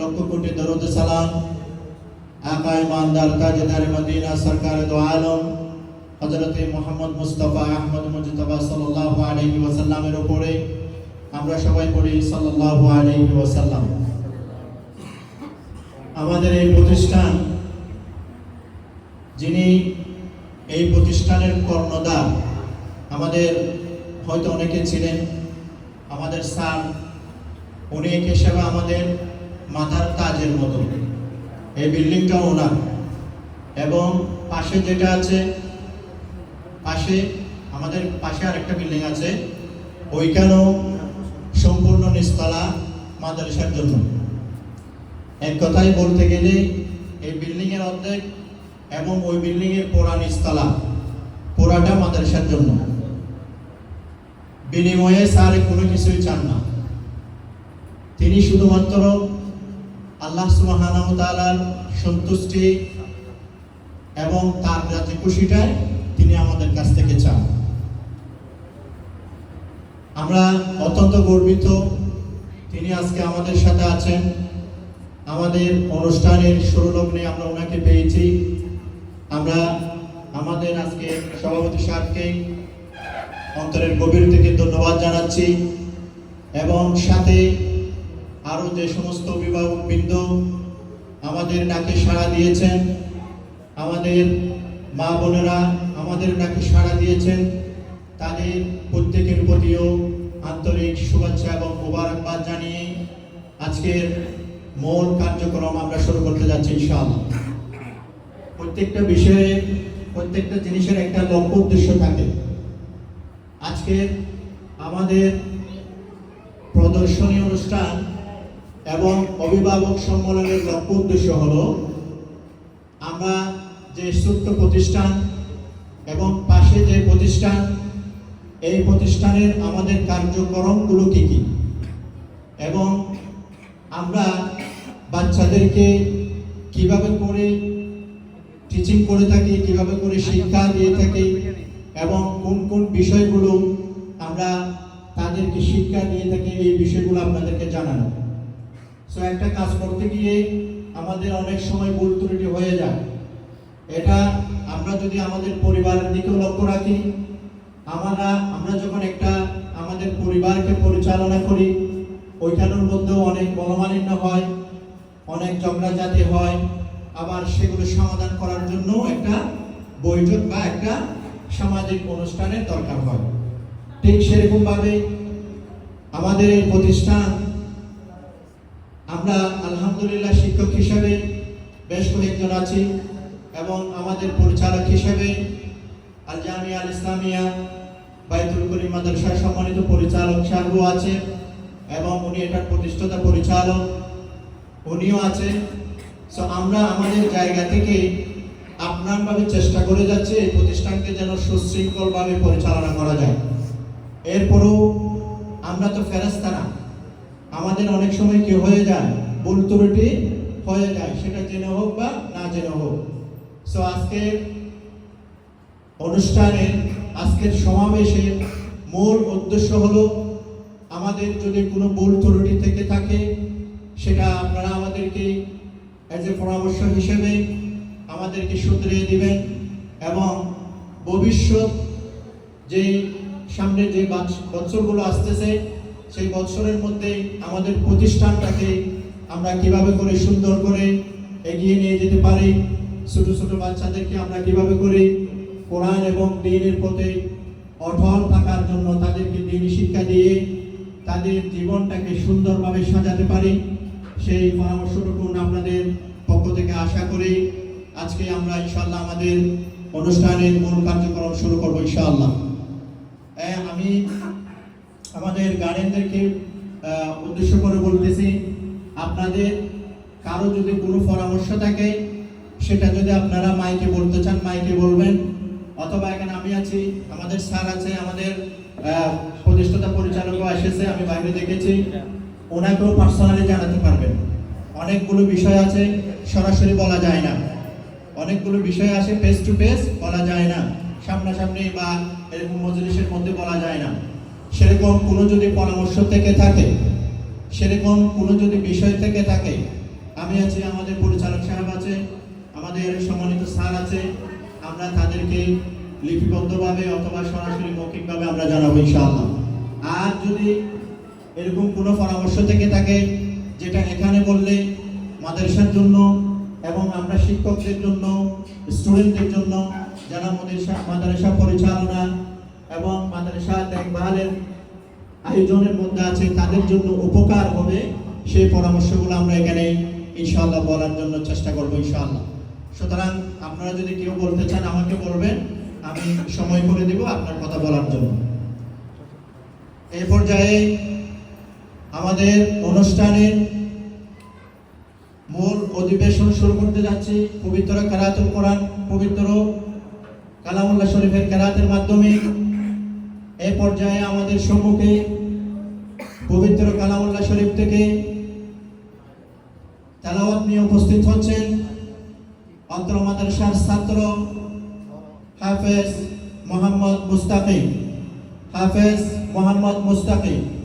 লক্ষ কোটি দরুদ সালাম आका ईमानदार ताजदार मदीना सरकार दो आलम हजरत मोहम्मद मुस्तफा अहमद मुजतबा सल्लल्लाहु अलैहि वसल्लमेर उपरे আমরা সবাই পড়ি সাল্লাল্লাহু আলাইহি ওয়াসাল্লাম। আমাদের এই প্রতিষ্ঠান, যিনি এই প্রতিষ্ঠানের কর্ণধার, আমাদের হয়তো অনেকে ছিলেন আমাদের স্যার, উনি হিসেবে আমাদের মাথার তাজের মতো। এই বিল্ডিংটা ওনার, এবং পাশে যেটা আছে, আমাদের পাশে আরেকটা বিল্ডিং আছে, ওইখানেও সম্পূর্ণ নিচতলা মাদ্রাসার জন্য। এক কথায় বলতে গেলে এই বিল্ডিং এর অর্ধেক এবং ওই বিল্ডিং এর পুরা নিচতলা পুরাটা মাদ্রাসার জন্য। বিনিময়ে স্যার কোনো কিছুই চান না, তিনি শুধুমাত্র আল্লাহ সুবহানাহু ওয়া তাআলার সন্তুষ্টি এবং তার রাজি খুশিটাই তিনি আমাদের কাছ থেকে চান। আমরা অত্যন্ত গর্বিত তিনি আজকে আমাদের সাথে আছেন। আমাদের অনুষ্ঠানের শুরুলগ্নে আমরা ওনাকে পেয়েছি। আমরা আমাদের আজকে সভাপতি সাহেবকে অন্তরের গভীর থেকে ধন্যবাদ জানাচ্ছি, এবং সাথে আরো যে সমস্ত অভিভাবকবৃন্দ আমাদের ডাকে সাড়া দিয়েছেন, আমাদের মা বোনেরা আমাদের ডাকে সাড়া দিয়েছেন, তাদের প্রত্যেকের প্রতিও আন্তরিক শুভেচ্ছা এবং মোবারকবাদ জানিয়ে আজকের মূল কার্যক্রম আমরা শুরু করতে যাচ্ছি ইনশাআল্লাহ। প্রত্যেকটা বিষয়ে, প্রত্যেকটা জিনিসের একটা লক্ষ্য উদ্দেশ্য থাকে। আজকে আমাদের প্রদর্শনী অনুষ্ঠান এবং অভিভাবক সম্মেলনের লক্ষ্য উদ্দেশ্য হলো আমরা যে ছোট্ট প্রতিষ্ঠান এবং পাশে যে প্রতিষ্ঠান, এই প্রতিষ্ঠানের আমাদের কার্যক্রমগুলো কি কি, এবং আমরা বাচ্চাদেরকে কিভাবে করে টিচিং করে থাকি, কিভাবে করে শিক্ষা দিয়ে থাকি, এবং কোন কোন বিষয়গুলো আমরা তাদেরকে শিক্ষা দিয়ে থাকি, এই বিষয়গুলো আপনাদেরকে জানানো। সো একটা কাজ করতে গিয়ে আমাদের অনেক সময় ভুল ত্রুটি হয়ে যায়। এটা আমরা যদি আমাদের পরিবারের দিকেও লক্ষ্য রাখি, আমরা যখন একটা আমাদের পরিবারকে পরিচালনা করি, ওইখানের মধ্যেও অনেক মনোমালিন্য হয়, অনেক ঝগড়াঝাটি হয়, আবার সেগুলো সমাধান করার জন্য একটা বৈঠক বা একটা সামাজিক অনুষ্ঠানের দরকার হয়। ঠিক সেরকম ভাবে আমাদের এই প্রতিষ্ঠান, আমরা আলহামদুলিল্লাহ শিক্ষক হিসেবে বেশ কয়েকজন আছি, এবং আমাদের পরিচালক হিসেবে আল জামিয়া আল ইসলামিয়া বাইতুল করিম মাদ্রাসার সম্মানিত পরিচালক সাহেব আছে, এবং উনি এটার প্রতিষ্ঠাতা পরিচালক উনিও আছে। সো আমরা আমাদের জায়গা থেকে আপনারভাবে চেষ্টা করে যাচ্ছি এই প্রতিষ্ঠানকে যেন সুশৃঙ্খলভাবে পরিচালনা করা যায়। এরপরও আমরা তো ফেরেশতা না, আমাদের অনেক সময় কি হয়ে যায়, ভুল ত্রুটি হয়ে যায়, সেটা জেনে হোক বা না জেনে হোক। সো আজকের অনুষ্ঠানে, আজকের সমাবেশের মূল উদ্দেশ্য হলো আমাদের যদি কোনো ভুল ত্রুটি থেকে থাকে, সেটা আপনারা আমাদেরকে এজ এ পরামর্শ হিসেবে আমাদেরকে শুধরিয়ে দিবেন, এবং ভবিষ্যৎ যে সামনে যে বছরগুলো আসতেছে, সেই বছরের মধ্যে আমাদের প্রতিষ্ঠানটাকে আমরা কিভাবে করে সুন্দর করে এগিয়ে নিয়ে যেতে পারি, ছোট ছোট বাচ্চাদেরকে আমরা কিভাবে করে কোরআন এবং দ্বীনের প্রতি অটল থাকার জন্য তাদেরকে দ্বীনি শিক্ষা দিয়ে তাদের জীবনটাকে সুন্দরভাবে সাজাতে পারি, সেই পরামর্শটুকু আপনাদের পক্ষ থেকে আশা করি আজকে আমরা ইনশাআল্লাহ আমাদের অনুষ্ঠানের মূল কার্যক্রম শুরু করবো ইনশাআল্লাহ। আমি আমাদের গার্ডিয়ানদেরকে উদ্দেশ্য করে বলতেছি, আপনাদের কারো যদি কোনো পরামর্শ থাকে, সেটা যদি আপনারা মাইকে বলতে চান মাইকে বলবেন, অথবা এখানে আমি আছি, আমাদের স্যার আছে, আমাদের প্রতিষ্ঠাতা পরিচালকও এসেছে, আমি বাইরে দেখেছি, ওনাকেও পার্সোনালি জানাতে পারবেন। অনেকগুলো বিষয় আছে সরাসরি বলা যায় না, অনেকগুলো বিষয় আছে ফেস টু ফেস বলা যায় না, সামনাসামনি বা এরকম মজলিসের মধ্যে বলা যায় না। সেরকম কোনো যদি পরামর্শ থেকে থাকে, সেরকম কোনো যদি বিষয় থেকে থাকে, আমি আছি, আমাদের পরিচালক সাহেব আছে, আমাদের সম্মানিত স্যার আছে। আমরা তাদেরকে লিপিবদ্ধভাবে অথবা সরাসরি মৌখিকভাবে আমরা জানাবো ইনশাআল্লাহ। আর যদি এরকম কোনো পরামর্শ থেকে থাকে যেটা এখানে বললে মাদ্রাসার জন্য এবং আমরা শিক্ষকদের জন্য, স্টুডেন্টদের জন্য, যারা মাদ্রাসা পরিচালনা এবং মাদ্রাসা দেখভালের আয়োজনের মধ্যে আছে তাদের জন্য উপকার হবে, সেই পরামর্শগুলো আমরা এখানে ইনশাআল্লাহ বলার জন্য চেষ্টা করবো ইনশাআল্লাহ। সুতরাং আপনারা যদি কেউ বলতে চান আমাকে বলবেন, আমি সময় করে দেব আপনার কথা বলার জন্য। এই পর্যায়ে আমাদের অনুষ্ঠানের মূল অধিবেশন শুরু করতে যাচ্ছি পবিত্র কেরাতুল কোরআন, পবিত্র কালামুল্লাহ শরীফের কেরাতের মাধ্যমে। এই পর্যায়ে আমাদের সম্মুখে পবিত্র কালামুল্লাহ শরীফ থেকে তেলাওয়াত নিয়ে উপস্থিত হচ্ছেন অত্র মাদ্রাসার ছাত্র হাফেজ মোহাম্মদ মুস্তাকিম।